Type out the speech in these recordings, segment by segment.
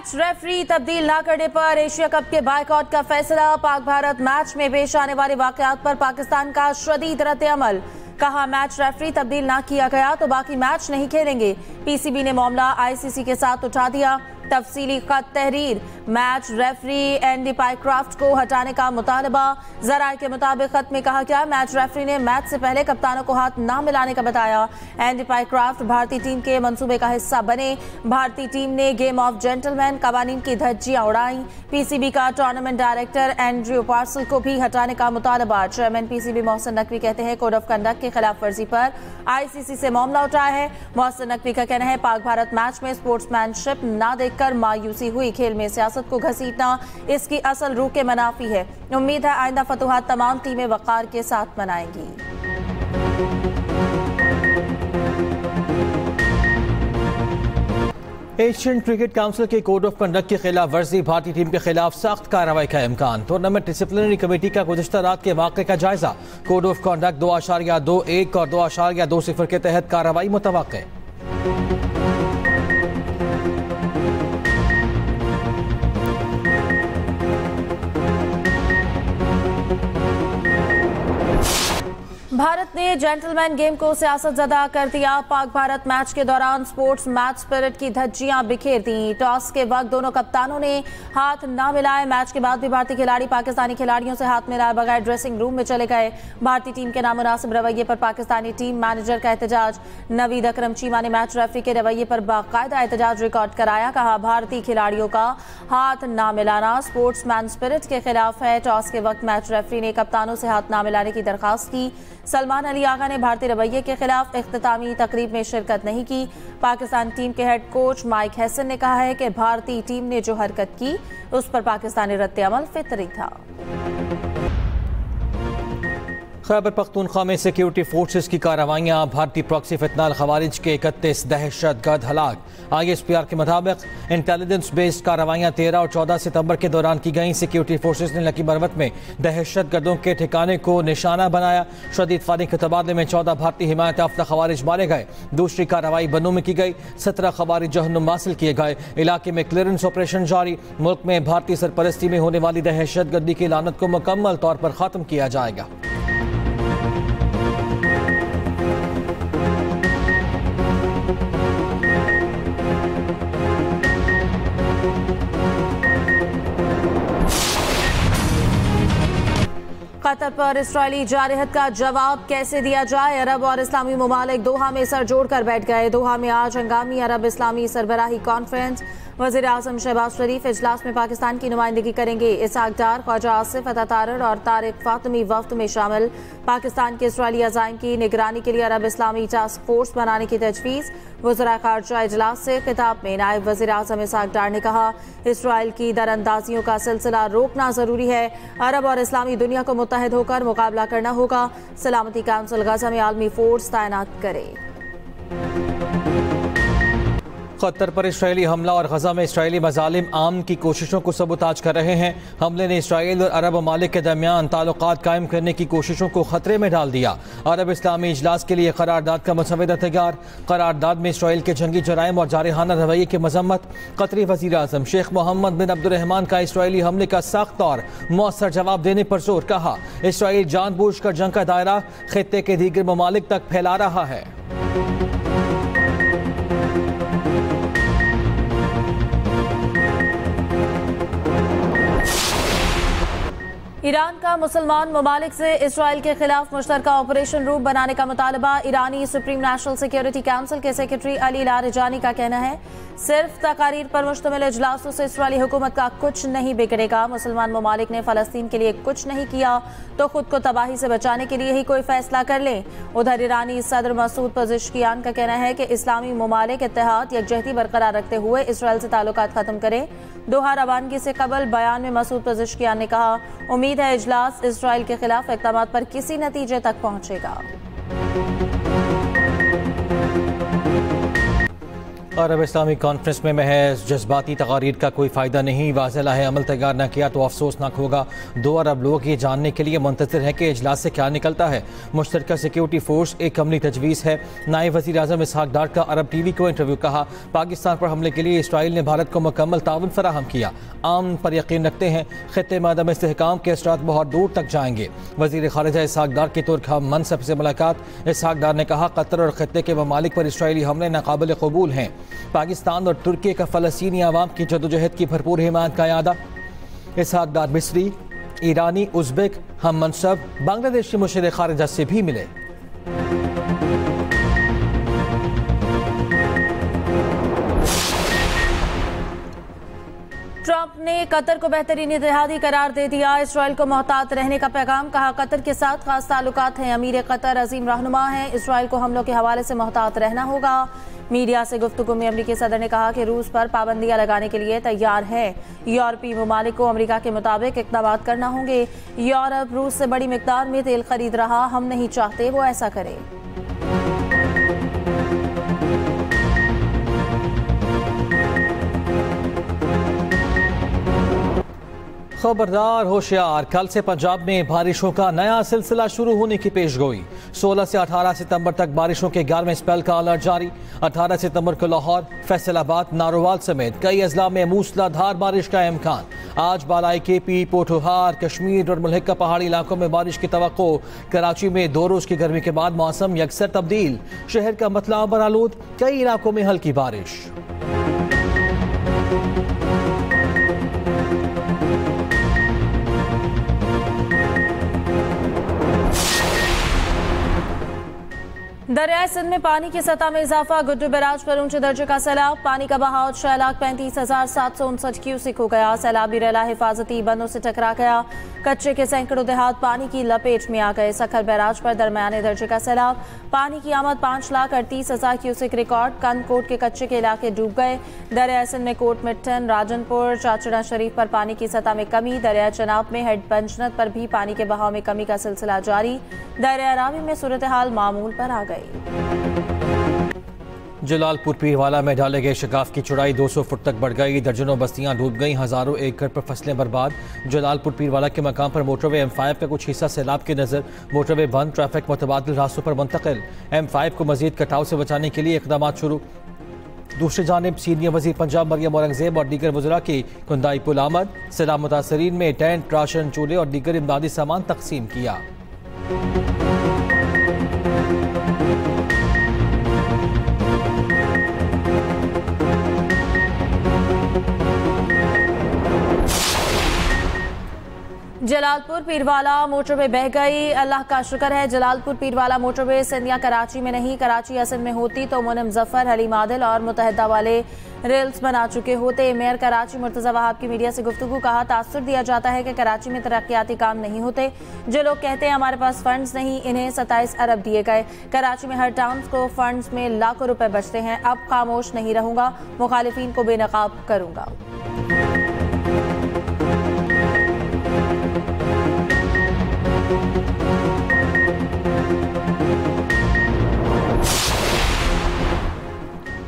Match referee तब्दील न करने पर एशिया कप के बायकॉट का फैसला। पाक भारत मैच में पेश आने वाले वाकयात पर पाकिस्तान का शदीद रद्द-ए-अमल। कहा, मैच रेफरी तब्दील न किया गया तो बाकी मैच नहीं खेलेंगे। पीसीबी ने मामला आईसीसी के साथ उठा दिया। तफसीली खत तहरीर। मैच रेफरी एंडी पाइक्राफ्ट को हटाने का मुतालबा। जराये के मुताबिक खत में कहा गया, मैच रेफरी ने मैच से पहले कप्तानों को हाथ न मिलाने का बताया। एंडी पाइक्राफ्ट भारतीय टीम के मंसूबे का हिस्सा बने। भारतीय टीम ने गेम ऑफ जेंटलमैन कवानीन की धज्जियां उड़ाई। पीसीबी का टूर्नामेंट डायरेक्टर एंड्रयू पार्सल को भी हटाने का मुतालबा। चेयरमैन पीसीबी मोहसिन नकवी कहते हैं, कोड ऑफ कंडक्ट की खिलाफ वर्जी पर आईसीसी से मामला उठाया है। मोहसिन नकवी का कहना है, पाक भारत मैच में स्पोर्ट्समैनशिप न देखकर मायूसी हुई। खेल में सियासत को घसीटना इसकी असल रूह के मनाफी है। उम्मीद है आइंदा फतुहात तमाम टीमें वक़ार के साथ मनाएंगी। एशियन क्रिकेट काउंसिल के कोड ऑफ कंडक्ट की खिलाफ वर्जी, भारतीय टीम के खिलाफ सख्त कार्रवाई का इम्कान। टूर्नामेंट डिसिप्लिनरी कमेटी का गुज़िश्ता रात के वाक़े का जायजा। कोड ऑफ कंडक्ट 2.21 और 2.20 के तहत कार्रवाई मुतवक्के। भारत ने जेंटलमैन गेम को सियासत ज़दा कर दिया। पाक भारत मैच के दौरान स्पोर्ट्स मैच स्पिरिट की धज्जियां बिखेर दी। टॉस के वक्त दोनों कप्तानों ने हाथ न मिलाए। मैच के बाद भी भारतीय खिलाड़ी पाकिस्तानी खिलाड़ियों से हाथ मिलाए बगैर ड्रेसिंग रूम में चले गए। भारतीय टीम के नामुनासिब रवैये पर पाकिस्तानी टीम मैनेजर का एहतजाज। नवीद अकरम चीमा ने मैच रेफरी के रवैये पर बाकायदा एहतजाज रिकॉर्ड कराया। कहा, भारतीय खिलाड़ियों का हाथ न मिलाना स्पोर्ट्स मैन स्पिरिट के खिलाफ है। टॉस के वक्त मैच रेफरी ने कप्तानों से हाथ न मिलाने की दरखास्त की। सलमान अली आगा ने भारतीय रवैये के खिलाफ इख्तितामी तकरीब में शिरकत नहीं की। पाकिस्तान टीम के हेड कोच माइक हैसन ने कहा है कि भारतीय टीम ने जो हरकत की उस पर पाकिस्तानी रद्द-ए-अमल फितरी था। खैबर पख्तूनख्वा में सिक्योरिटी फोर्सेस की कार्रवाइयाँ। भारतीय प्रॉक्सी फितनाल खवारिज के 31 दहशतगर्द हलाक। ISPR के मुताबिक इंटेलिजेंस बेस्ड कार्रवाइयाँ 13 और 14 सितंबर के दौरान की गईं। सिक्योरिटी फोर्सेस ने लकी मरवत में दहशतगर्दों के ठिकाने को निशाना बनाया। शदीद फायरिंग के तबादले में 14 भारतीय हिमायत याफ्ता खवारिज मारे गए। दूसरी कार्रवाई बन्नू में की गई। 17 खवारिज जहन्नुम हासिल किए गए। इलाके में क्लियरेंस ऑपरेशन जारी। मुल्क में भारतीय सरपरस्ती में होने वाली दहशतगर्दी की लानत को मुकम्मल तौर पर खत्म किया जाएगा। कतर पर इसराइली जारहत का जवाब कैसे दिया जाए। अरब और इस्लामी ममालिक दोहा में सर जोड़कर बैठ गए। दोहा में आज हंगामी अरब इस्लामी सरबराही कॉन्फ्रेंस। वज़ीर आज़म शहबाज शरीफ इजलास में पाकिस्तान की नुमाइंदगी करेंगे। इसहाक डार, ख्वाजा आसिफ, अता तारड़ और तारिक फातमी वफ्द में शामिल। पाकिस्तान के इसराइली अज़ाइम की निगरानी के लिए अरब इस्लामी टास्क फोर्स बनाने की तजवीज़। वज़राए ख़ारजा इजलास से खिताब में नायब वज़ीर आज़म इसहाक डार ने कहा, इसराइल की दरअंदाजियों का सिलसिला रोकना ज़रूरी है। अरब और इस्लामी दुनिया को मुत्तहिद होकर मुकाबला करना होगा। सलामती काउंसिल गजा में आलमी फोर्स तैनात करे। कतर पर इसराइली हमला और गजा में इसराइली मजालिम आम की कोशिशों को सबूताज कर रहे हैं। हमले ने इसराइल और अरब ममालिक के दरमियान ताल्लुकात कायम करने की कोशिशों को खतरे में डाल दिया। अरब इस्लामी इजलास के लिए करारदाद का मुसवदा तैयार। करारदाद में इसराइल के जंगी जराइम और जारहाना रवैये की मजम्मत। कतरी वज़ीर आज़म शेख मोहम्मद बिन अब्दुर्रहमान का इसराइली हमले का सख्त और मौसर जवाब देने पर जोर। कहा, इसराइल जानबूझकर जंग का दायरा खित्ते के दीगर ममालिक तक फैला रहा है। ईरान का मुसलमान ममालिक से इसराइल के खिलाफ मुश्तरका ऑपरेशन रूम बनाने का मुतालबा। ईरानी सुप्रीम नेशनल सिक्योरिटी काउंसिल के सेक्रेटरी अली लारिजानी का कहना है, सिर्फ तकारीर पर मुश्तमिल इजलासों से इसराइली हुकूमत का कुछ नहीं बिगड़ेगा। मुसलमान ममालिक ने फ़लस्तीन के लिए कुछ नहीं किया तो खुद को तबाही से बचाने के लिए ही कोई फैसला कर लें। उधर ईरानी सदर मसूद पज़ेश्कियान का कहना है कि इस्लामी ममालिक इत्तेहाद यकजहती बरकरार रखते हुए इसराइल से ताल्लुकात खत्म करें। दोहा रवानगी से कबल बयान में मसूद पज़ेश्कियान ने कहा, उम्मीद है इजलास इसराइल के खिलाफ इक़दामात पर किसी नतीजे तक पहुंचेगा। अरब इस्लामी कॉन्फ्रेंस में महज जज्बाती तकारीर का कोई फ़ायदा नहीं, वाज़ेह है अमल तैयार न किया तो अफसोसनाक होगा। 2 अरब लोग ये जानने के लिए मुंतज़िर हैं कि इजलास से क्या निकलता है। मुश्तरका सिक्योरिटी फोर्स एक अमली तजवीज़ है। नायब वज़ीर आज़म इसहाक डार का अरब TV को इंटरव्यू। कहा पाकिस्तान पर हमले के लिए इसराइल ने भारत को मुकम्मल ताउन फराहम किया। आम पर यकीन रखते हैं खित्ते में अदम इस्तेहकाम के असरात बहुत दूर तक जाएंगे। वज़ीर ख़ारिजा इसहाक डार की तुर्क मनसब से मुलाकात। इसहाक डार ने कहा कतर और खित्ते के ममालिक पर इसराइली हमले नाकाबिल कबूल हैं। पाकिस्तान और तुर्की का फ़लस्तीनी अवाम की जदोजहद की भरपूर हिमायत का यादा। इसहाक डार मिस्री, ईरानी, उज़्बेक हम मनसब बांग्लादेशी मुशीर ख़ारिजा से भी मिले। ट्रंप ने कतर को बेहतरीन इत्तेहादी करार दे दिया। इसराइल को मोहतात रहने का पैगाम। कहा कतर के साथ खास ताल्लुकात हैं। अमीर कतर अजीम रहनुमा हैं। इसराइल को हमलों के हवाले से मोहतात रहना होगा। मीडिया से गुफ्तगू में अमरीकी सदर ने कहा कि रूस पर पाबंदियां लगाने के लिए तैयार है। यूरोपीय ममालिक को अमरीका के मुताबिक इक़दाम करना होंगे। यूरोप रूस से बड़ी मिकदार में तेल खरीद रहा, हम नहीं चाहते वो ऐसा करे। खबरदार होशियार, कल से पंजाब में बारिशों का नया सिलसिला शुरू होने की पेशगोई। 16 से 18 सितंबर तक बारिशों के 11वें स्पेल का अलर्ट जारी। 18 सितंबर को लाहौर, फैसलाबाद, नारोवाल समेत कई अजला में मूसलाधार बारिश का इम्कान। आज बालाई KP, पोठोहार, कश्मीर और मुल्क का पहाड़ी इलाकों में बारिश की तवक्को। कराची में 2 रोज की गर्मी के बाद मौसम यकसर तब्दील। शहर का मतला बरालूद, कई इलाकों में हल्की बारिश। दरियाए सिंध में पानी की सतह में इजाफा। गुड्डू बैराज पर ऊंचे दर्जे का सैलाब। पानी का बहाव 6,35,759 क्यूसिक हो गया। सैलाबी रेला हिफाजती बंदों से टकरा गया। कच्चे के सैकड़ों देहात पानी की लपेट में आ गए। सखर बैराज पर दरमियाने दर्जे का सैलाब। पानी की आमद 5,38,000 क्यूसिक रिकॉर्ड। कंदकोट के कच्चे के इलाके डूब गए। दरियाए सिंध में कोट मिट्टन, राजनपुर, चाचड़ा शरीफ पर पानी की सतह में कमी। दरिया चनाब में हेड पंजनत पर भी पानी के बहाव में कमी का सिलसिला जारी। दरिया रावी में सूरत हाल मामूल पर आ गई। जलालपुर पीरवाला में डाले गए शिकाफ की चौड़ाई 200 फुट तक बढ़ गई। दर्जनों बस्तियां डूब गईं। हजारों एकड़ पर फसलें बर्बाद। जलालपुर पीरवाला के मकाम पर मोटरवे M5 का कुछ हिस्सा सैलाब के नजर। मोटरवे बंद, ट्रैफिक मुतबादिल रास्तों पर मुंतकिल। M5 को मजीद कटाव से बचाने के लिए इकदाम शुरू। दूसरी जानिब सीनियर वजीर पंजाब मरियम औरंगजेब और दीगर वज़रा की कुंदाई पुल आमद। सैलाब मुतासरीन में टेंट, राशन, चूल्हे और दीगर इमदादी सामान तकसीम किया। जलालपुर पीरवाला मोटरवे बह गई। अल्लाह का शुक्र है जलालपुर पीरवाला मोटरवे सिंध या कराची में नहीं। कराची या सिंध में होती तो मुनम जफर, हलीम आदिल और मुतहदा वाले रेल्स बना चुके होते। मेयर कराची मुर्तज़ा वहाब की मीडिया से गुफ्तगू। कहा तासुर दिया जाता है कि कराची में तरक्याती काम नहीं होते। जो लोग कहते हैं हमारे पास फंड्स नहीं, इन्हें 27 अरब दिए गए। कराची में हर टाउन को फंड्स में लाखों रुपए बचते हैं। अब खामोश नहीं रहूंगा, मुखालिफिन को बेनकाब करूंगा।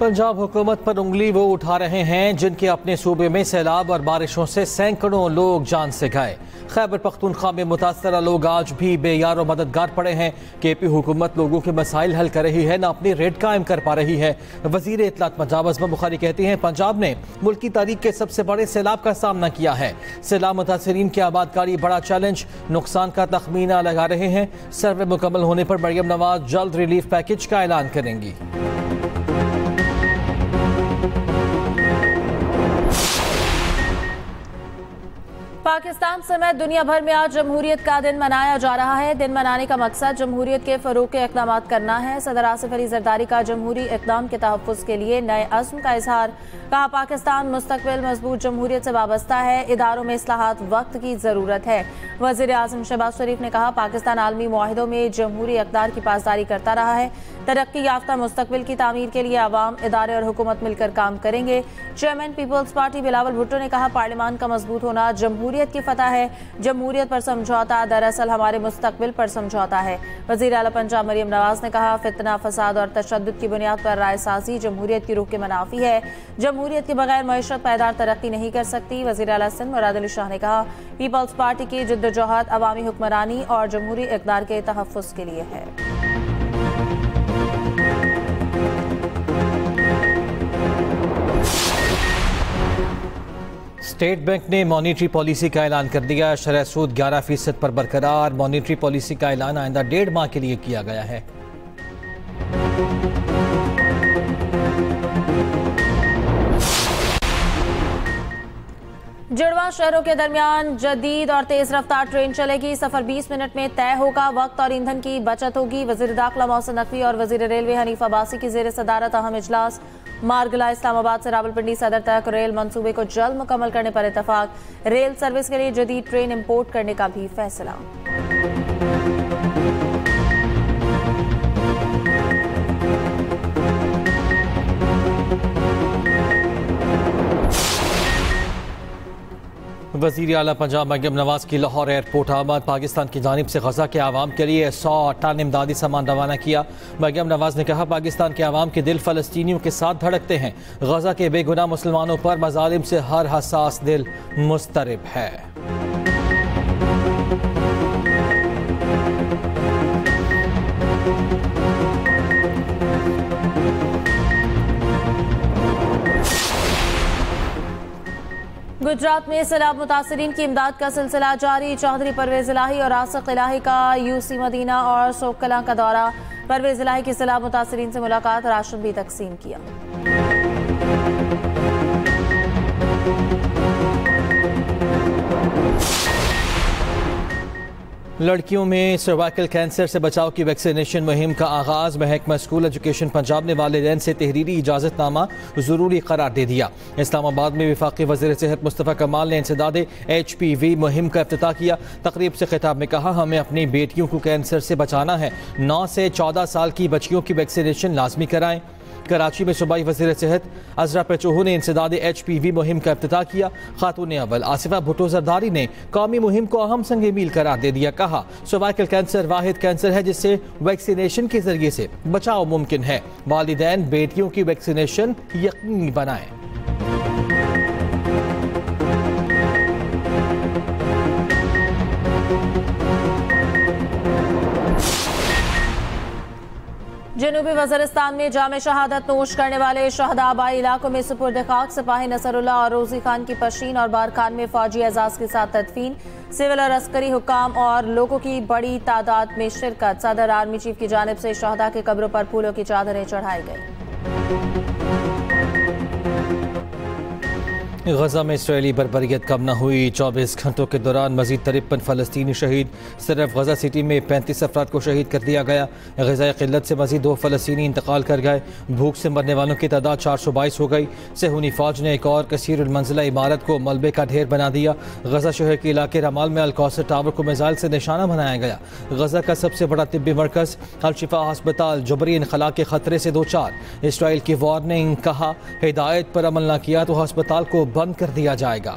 पंजाब हुकूमत पर उंगली वो उठा रहे हैं जिनके अपने सूबे में सैलाब और बारिशों से सैकड़ों लोग जान से गए। खैबर पख्तूनख्वा में मुतासरा लोग आज भी बेयार और मददगार पड़े हैं। KP हुकूमत लोगों के मसाइल हल कर रही है, न अपनी रेट कायम कर पा रही है। वजीर इत्तलात पंजाब अज़मा बुखारी कहती हैं पंजाब ने मुल्क की तारीख के सबसे बड़े सैलाब का सामना किया है। सैलाब मुतासरीन की आबादकारी बड़ा चैलेंज। नुकसान का तखमीना लगा रहे हैं। सर्वे मुकम्मल होने पर मरियम नवाज जल्द रिलीफ पैकेज का ऐलान करेंगी। पाकिस्तान समेत दुनिया भर में आज जमहूरियत का दिन मनाया जा रहा है। दिन मनाने का मकसद जमहूरियत के फरोग के इक़दाम करना है। सदर आसिफ अली ज़रदारी का जमहूरी इक़दाम के तहफ़्फ़ुज़ के लिए नए अज़्म का इज़हार। कहा पाकिस्तान मुस्तक़बिल मजबूत जमहूरियत से वाबस्ता है। इदारों में इस्लाहात वक्त की ज़रूरत है। वज़ीर आज़म शहबाज शरीफ ने कहा पाकिस्तान आलमी मुआहिदों में जमहूरी इक़दार की पासदारी करता रहा है। तरक्की याफ्ता मुस्तक़बिल की तामीर के लिए आवाम, इदारे और हुकूमत मिलकर काम करेंगे। चेयरमैन पीपल्स पार्टी बिलावल भुट्टो ने कहा पार्लियामान का मजबूत होना जमहूरियत जमहूरियत की फतह है। जमहूरियत पर समझौता दरअसल हमारे मुस्तकबिल पर समझौता है। वज़ीर आला पंजाब मरियम नवाज ने कहा, फितना, फसाद और तशद्दुद की बुनियाद पर राय साजी जमहूरियत की रूह के मनाफी है। जमहूरियत के बगैर मईशत पायदार तरक्की नहीं कर सकती। वज़ीर आला सिंध मुराद अली शाह ने कहा, पीपल्स पार्टी की जिद्दोजहद अवामी हुक्मरानी और जमहूरी इक़दार के तहफ़्फ़ुज़ के लिए है। स्टेट बैंक ने मॉनिटरी पॉलिसी का ऐलान कर दिया। शरह सूद 11% पर बरकरार। मॉनिटरी पॉलिसी का ऐलान आइंदा 1.5 माह के लिए किया गया है। जुड़वा शहरों के दरमियान जदीद और तेज रफ्तार ट्रेन चलेगी। सफर 20 मिनट में तय होगा। वक्त और ईंधन की बचत होगी। वजीर दाखिला मोहसिन नकवी और वजीर रेलवे हनीफ अब्बासी की जेर सदारत अहम इजलास। मार्गला इस्लामाबाद से रावलपिंडी सदर तक रेल मंसूबे को जल्द मुकम्मल करने पर इतफाक। रेल सर्विस के लिए जदीद ट्रेन इंपोर्ट करने का भी फैसला। वज़ीर आला पंजाब मरियम नवाज की लाहौर एयरपोर्ट आमद। पाकिस्तान की जानिब से गजा के आवाम के लिए 100 टन इमदादी सामान रवाना किया। मरियम नवाज ने कहा, पाकिस्तान के आवाम के दिल फ़लस्तीनियों के साथ धड़कते हैं। गजा के बेगुनाह मुसलमानों पर मज़ालिम से हर हसास दिल मुस्तरब है। गुजरात में सैलाब मुतासरीन की इमदाद का सिलसिला जारी। चौधरी परवेज इलाही और आसिक इलाही का यूसी मदीना और सोकला का दौरा। परवेज इलाही की सैलाब मुतासरीन से मुलाकात, राशन भी तकसीम किया। लड़कियों में सर्वाइकल कैंसर से बचाव की वैक्सीनेशन मुहिम का आगाज। महकमा स्कूल एजुकेशन पंजाब ने वालिदैन से तहरीरी इजाज़तनामा ज़रूरी करार दे दिया। इस्लामाबाद में वफाकी वज़ीर सेहत मुस्तफ़ा कमाल ने इंसदाद HPV मुहिम का इफ्तिताह किया। तकरीब से खिताब में कहा, हमें अपनी बेटियों को कैंसर से बचाना है। 9 से 14 साल की बच्चियों की वैक्सीनेशन लाजमी कराएं। कराची में सूबाई वज़ीर सेहत अजरा पेचोहू ने इंसदाद HPV मुहिम का इफ्तिताह किया। खातून अव्वल आसिफा भुट्टो जरदारी ने कौमी मुहिम को अहम संग मील करार दे दिया। कहा, सर्वाइकल कैंसर वाहिद कैंसर है जिससे वैक्सीनेशन के जरिए से बचाव मुमकिन है। वालिदैन बेटियों की वैक्सीनेशन यकीनी बनाएं। जनूबी वज़ीरिस्तान में जामे शहादत नोश करने वाले शहदा आबाई इलाकों में सुपुर्द खाक सिपाही नसरुल्लाह और रोजी खान की पशीन और बारखान में फौजी एजाज के साथ तदफीन। सिविल और अस्करी हुक्काम और लोगों की बड़ी तादाद में शिरकत। सदर आर्मी चीफ की जानिब से शहदा के कब्रों पर फूलों की चादरें चढ़ाई गई। गजा में इसराइली बर्बरियत कम न हुई। 24 घंटों के दौरान मजीद 53 फ़लस्तीनी शहीद। सिर्फ गजा सिटी में 35 अफराद को शहीद कर दिया गया। ग़िज़ाई क़िल्लत से मजीद 2 फ़लस्तीनी इंतकाल कर गए। भूख से मरने वालों की तादाद 422 हो गई। सेहूनी फ़ौज ने एक और कसीरुल मंजिला इमारत को मलबे का ढेर बना दिया। गजा शहर के इलाके रमाल में अल-कौसर टावर को मिसाइल से निशाना बनाया गया। गजा का सबसे बड़ा तिब्बी मरकज़ अल-शिफा अस्पताल जबरी इनखला के खतरे से 2 चार। इसराइल की वार्निंग, कहा हिदायत पर अमल न किया तो अस्पताल को बंद कर दिया जाएगा।